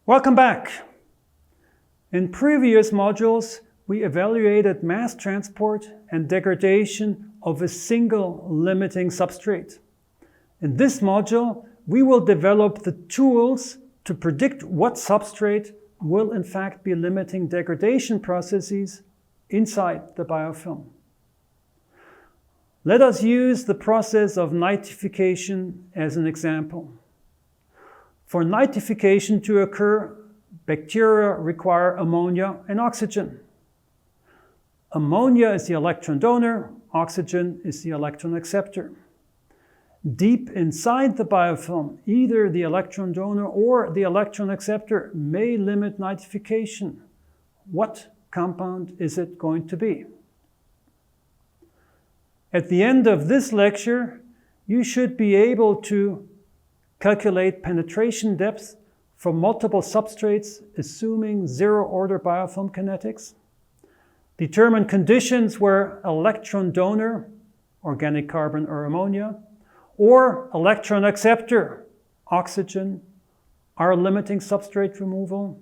Welcome back. In previous modules, we evaluated mass transport and degradation of a single limiting substrate. In this module, we will develop the tools to predict what substrate will in fact be limiting degradation processes inside the biofilm. Let us use the process of nitrification as an example. For nitrification to occur, bacteria require ammonia and oxygen. Ammonia is the electron donor, oxygen is the electron acceptor. Deep inside the biofilm, either the electron donor or the electron acceptor may limit nitrification. What compound is it going to be? At the end of this lecture, you should be able to calculate penetration depth for multiple substrates, assuming zero-order biofilm kinetics. Determine conditions where electron donor, organic carbon or ammonia, or electron acceptor, oxygen, are limiting substrate removal.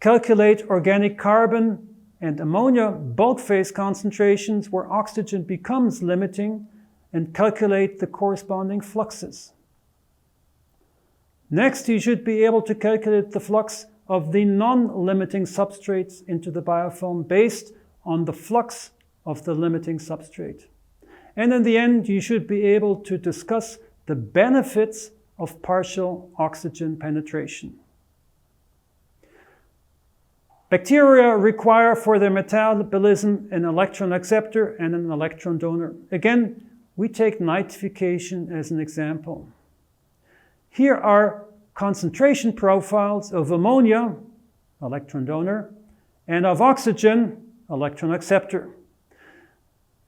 Calculate organic carbon and ammonia bulk phase concentrations where oxygen becomes limiting, and calculate the corresponding fluxes. Next, you should be able to calculate the flux of the non-limiting substrates into the biofilm based on the flux of the limiting substrate. And in the end, you should be able to discuss the benefits of partial oxygen penetration. Bacteria require for their metabolism an electron acceptor and an electron donor. Again, we take nitrification as an example. Here are concentration profiles of ammonia, electron donor, and of oxygen, electron acceptor.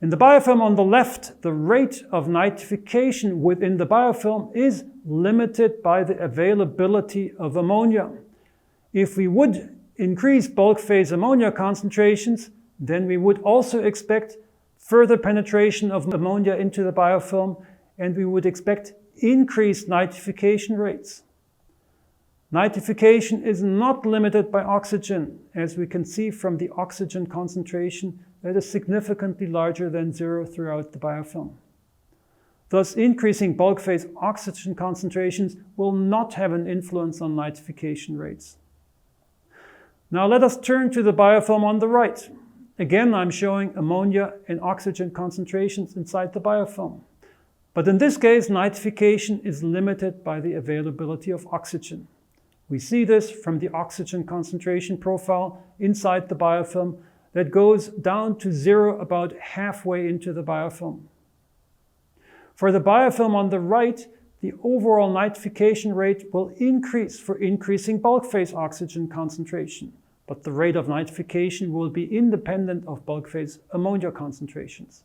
In the biofilm on the left, the rate of nitrification within the biofilm is limited by the availability of ammonia. If we would increase bulk phase ammonia concentrations, then we would also expect further penetration of ammonia into the biofilm, and we would expect increased nitrification rates. Nitrification is not limited by oxygen, as we can see from the oxygen concentration that is significantly larger than zero throughout the biofilm. Thus, increasing bulk phase oxygen concentrations will not have an influence on nitrification rates. Now let us turn to the biofilm on the right. Again, I'm showing ammonia and oxygen concentrations inside the biofilm. But in this case, nitrification is limited by the availability of oxygen. We see this from the oxygen concentration profile inside the biofilm that goes down to zero about halfway into the biofilm. For the biofilm on the right, the overall nitrification rate will increase for increasing bulk phase oxygen concentration, but the rate of nitrification will be independent of bulk phase ammonia concentrations.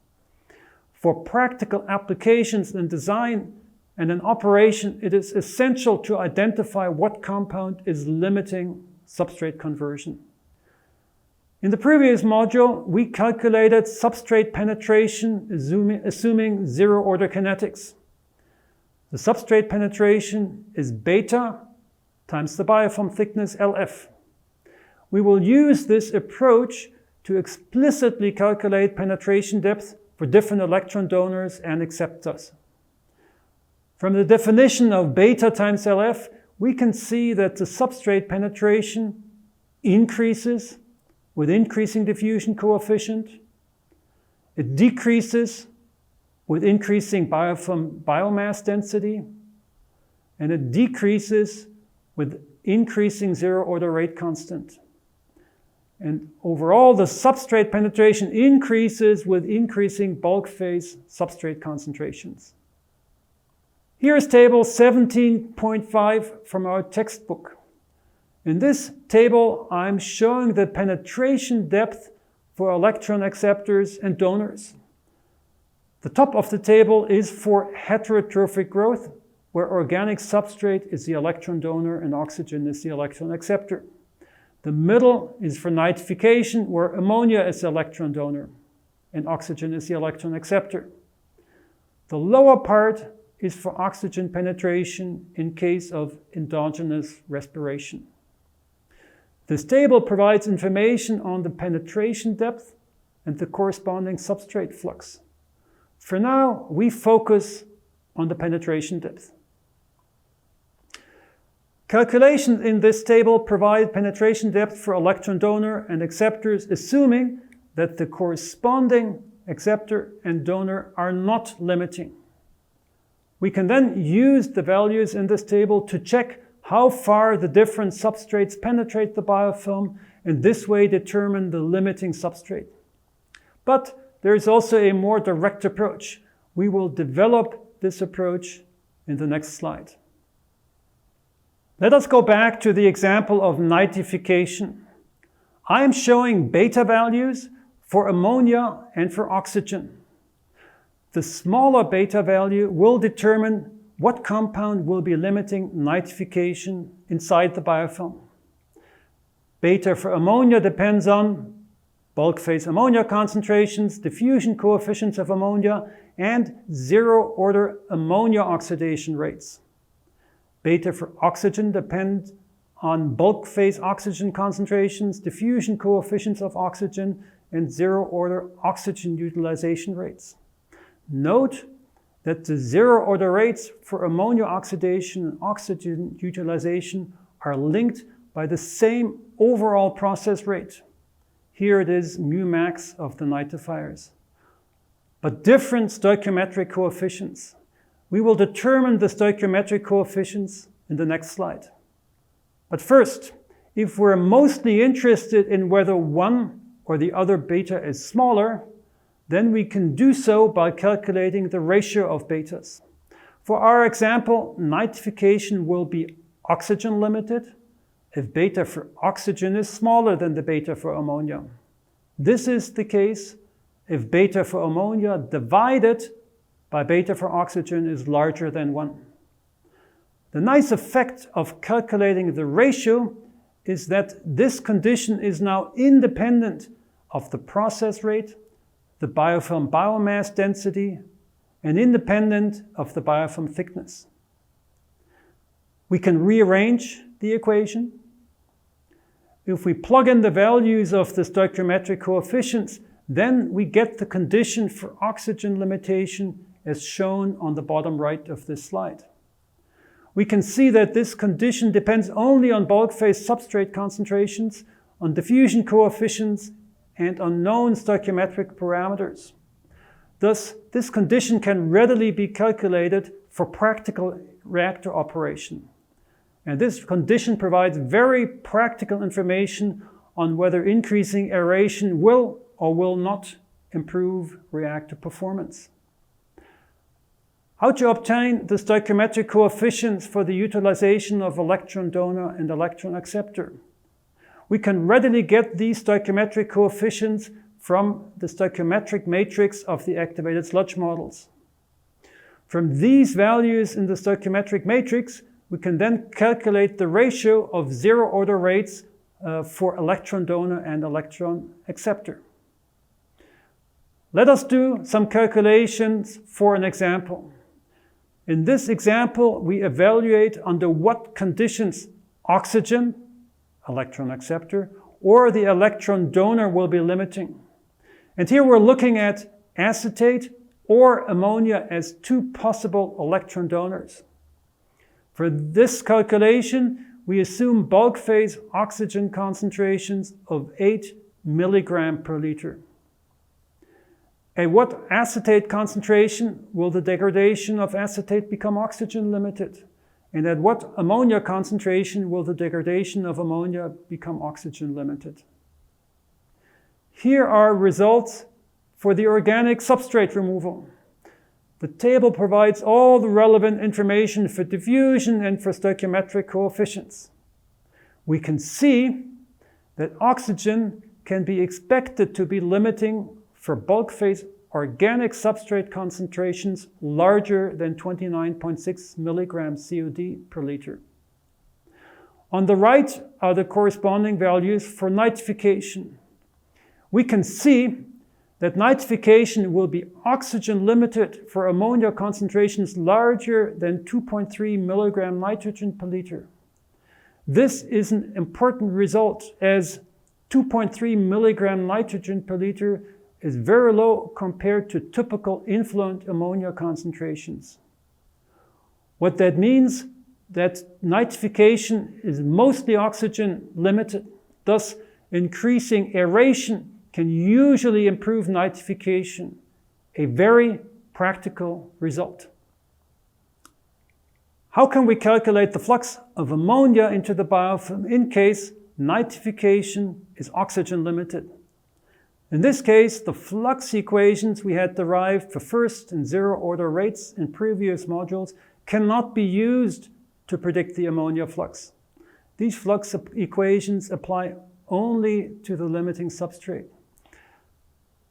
For practical applications in design and in operation, it is essential to identify what compound is limiting substrate conversion. In the previous module, we calculated substrate penetration assuming zero-order kinetics. The substrate penetration is beta times the biofilm thickness LF. We will use this approach to explicitly calculate penetration depth for different electron donors and acceptors. From the definition of beta times LF, we can see that the substrate penetration increases with increasing diffusion coefficient. It decreases with increasing biofilm biomass density, and it decreases with increasing zero-order rate constant. And overall, the substrate penetration increases with increasing bulk phase substrate concentrations. Here is table 17.5 from our textbook. In this table, I'm showing the penetration depth for electron acceptors and donors. The top of the table is for heterotrophic growth, where organic substrate is the electron donor and oxygen is the electron acceptor. The middle is for nitrification, where ammonia is the electron donor and oxygen is the electron acceptor. The lower part is for oxygen penetration in case of endogenous respiration. This table provides information on the penetration depth and the corresponding substrate flux. For now, we focus on the penetration depth. Calculations in this table provide penetration depth for electron donor and acceptors, assuming that the corresponding acceptor and donor are not limiting. We can then use the values in this table to check how far the different substrates penetrate the biofilm, and this way determine the limiting substrate. But there is also a more direct approach. We will develop this approach in the next slide. Let us go back to the example of nitrification. I am showing beta values for ammonia and for oxygen. The smaller beta value will determine what compound will be limiting nitrification inside the biofilm. Beta for ammonia depends on bulk phase ammonia concentrations, diffusion coefficients of ammonia, and zero-order ammonia oxidation rates. Beta for oxygen depends on bulk phase oxygen concentrations, diffusion coefficients of oxygen, and zero-order oxygen utilization rates. Note that the zero-order rates for ammonia oxidation and oxygen utilization are linked by the same overall process rate. Here it is mu max of the nitrifiers, but different stoichiometric coefficients. We will determine the stoichiometric coefficients in the next slide. But first, if we're mostly interested in whether one or the other beta is smaller, then we can do so by calculating the ratio of betas. For our example, nitrification will be oxygen limited if beta for oxygen is smaller than the beta for ammonia. This is the case if beta for ammonia divided by beta for oxygen is larger than 1. The nice effect of calculating the ratio is that this condition is now independent of the process rate, the biofilm biomass density, and independent of the biofilm thickness. We can rearrange the equation. If we plug in the values of the stoichiometric coefficients, then we get the condition for oxygen limitation as shown on the bottom right of this slide. We can see that this condition depends only on bulk phase substrate concentrations, on diffusion coefficients, and on known stoichiometric parameters. Thus, this condition can readily be calculated for practical reactor operation. And this condition provides very practical information on whether increasing aeration will or will not improve reactor performance. How to obtain the stoichiometric coefficients for the utilization of electron donor and electron acceptor? We can readily get these stoichiometric coefficients from the stoichiometric matrix of the activated sludge models. From these values in the stoichiometric matrix, we can then calculate the ratio of zero-order rates for electron donor and electron acceptor. Let us do some calculations for an example. In this example, we evaluate under what conditions oxygen, electron acceptor, or the electron donor will be limiting. And here we're looking at acetate or ammonia as two possible electron donors. For this calculation, we assume bulk phase oxygen concentrations of 8 milligram per liter. At what acetate concentration will the degradation of acetate become oxygen limited? And at what ammonia concentration will the degradation of ammonia become oxygen limited? Here are results for the organic substrate removal. The table provides all the relevant information for diffusion and for stoichiometric coefficients. We can see that oxygen can be expected to be limiting for bulk phase organic substrate concentrations larger than 29.6 milligrams COD per liter. On the right are the corresponding values for nitrification. We can see that nitrification will be oxygen limited for ammonia concentrations larger than 2.3 milligram nitrogen per liter. This is an important result, as 2.3 milligram nitrogen per liter is very low compared to typical influent ammonia concentrations. What that means, that nitrification is mostly oxygen limited, thus increasing aeration can usually improve nitrification, a very practical result. How can we calculate the flux of ammonia into the biofilm in case nitrification is oxygen limited? In this case, the flux equations we had derived for first and zero order rates in previous modules cannot be used to predict the ammonia flux. These flux equations apply only to the limiting substrate.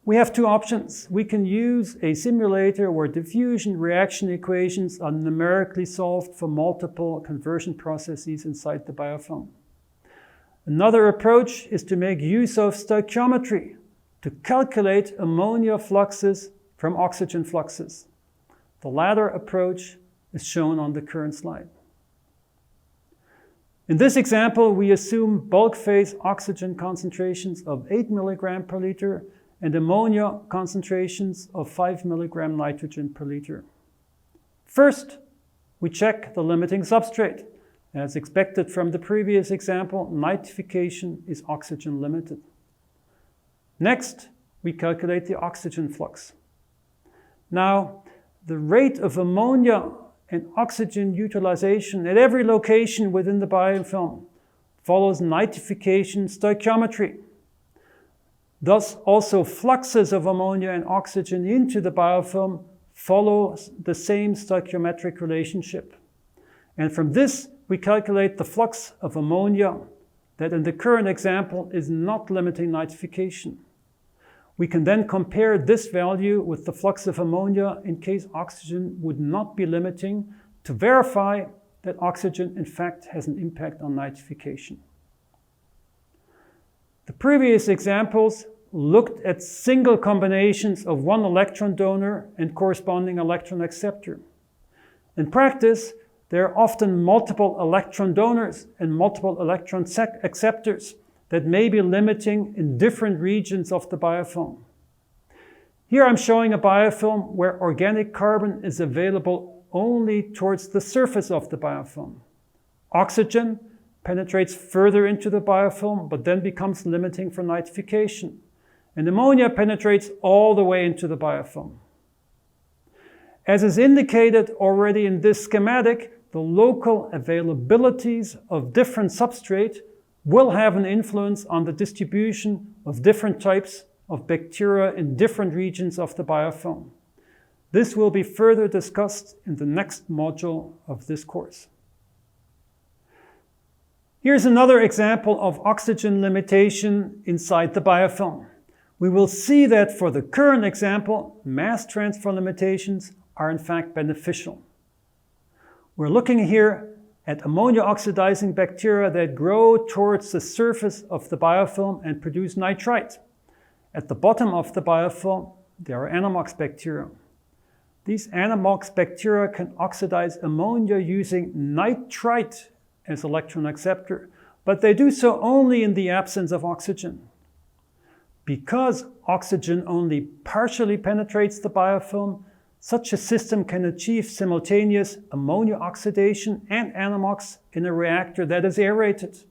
We have two options. We can use a simulator where diffusion reaction equations are numerically solved for multiple conversion processes inside the biofilm. Another approach is to make use of stoichiometry to calculate ammonia fluxes from oxygen fluxes. The latter approach is shown on the current slide. In this example, we assume bulk phase oxygen concentrations of 8 milligram per liter and ammonia concentrations of 5 milligram nitrogen per liter. First, we check the limiting substrate. As expected from the previous example, nitrification is oxygen limited. Next, we calculate the oxygen flux. Now, the rate of ammonia and oxygen utilization at every location within the biofilm follows nitrification stoichiometry. Thus, also fluxes of ammonia and oxygen into the biofilm follow the same stoichiometric relationship. And from this, we calculate the flux of ammonia that in the current example is not limiting nitrification. We can then compare this value with the flux of ammonia in case oxygen would not be limiting to verify that oxygen in fact has an impact on nitrification. The previous examples looked at single combinations of one electron donor and corresponding electron acceptor. In practice, there are often multiple electron donors and multiple electron acceptors that may be limiting in different regions of the biofilm. Here I'm showing a biofilm where organic carbon is available only towards the surface of the biofilm. Oxygen penetrates further into the biofilm, but then becomes limiting for nitrification. And ammonia penetrates all the way into the biofilm. As is indicated already in this schematic, the local availabilities of different substrate will have an influence on the distribution of different types of bacteria in different regions of the biofilm. This will be further discussed in the next module of this course. Here's another example of oxygen limitation inside the biofilm. We will see that for the current example, mass transfer limitations are in fact beneficial. We're looking here at ammonia oxidizing bacteria that grow towards the surface of the biofilm and produce nitrite. At the bottom of the biofilm, there are Anammox bacteria. These Anammox bacteria can oxidize ammonia using nitrite as electron acceptor, but they do so only in the absence of oxygen. Because oxygen only partially penetrates the biofilm, such a system can achieve simultaneous ammonia oxidation and Anammox in a reactor that is aerated.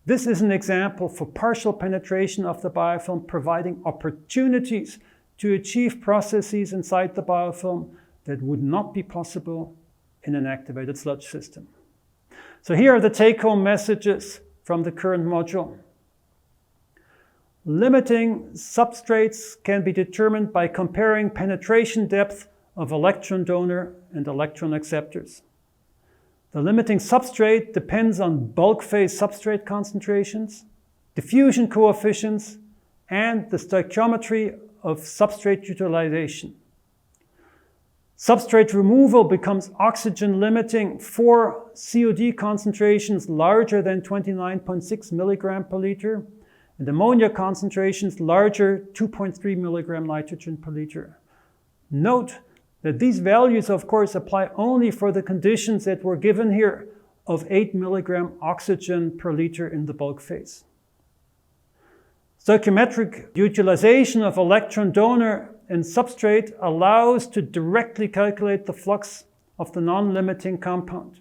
This is an example for partial penetration of the biofilm, providing opportunities to achieve processes inside the biofilm that would not be possible in an activated sludge system. So here are the take-home messages from the current module. Limiting substrates can be determined by comparing penetration depth of electron donor and electron acceptors. The limiting substrate depends on bulk phase substrate concentrations, diffusion coefficients, and the stoichiometry of substrate utilization. Substrate removal becomes oxygen limiting for COD concentrations larger than 29.6 milligram per liter and ammonia concentrations larger, 2.3 milligram nitrogen per liter. Note that these values, of course, apply only for the conditions that were given here of 8 milligram oxygen per liter in the bulk phase. Stoichiometric utilization of electron donor and substrate allows to directly calculate the flux of the non-limiting compound.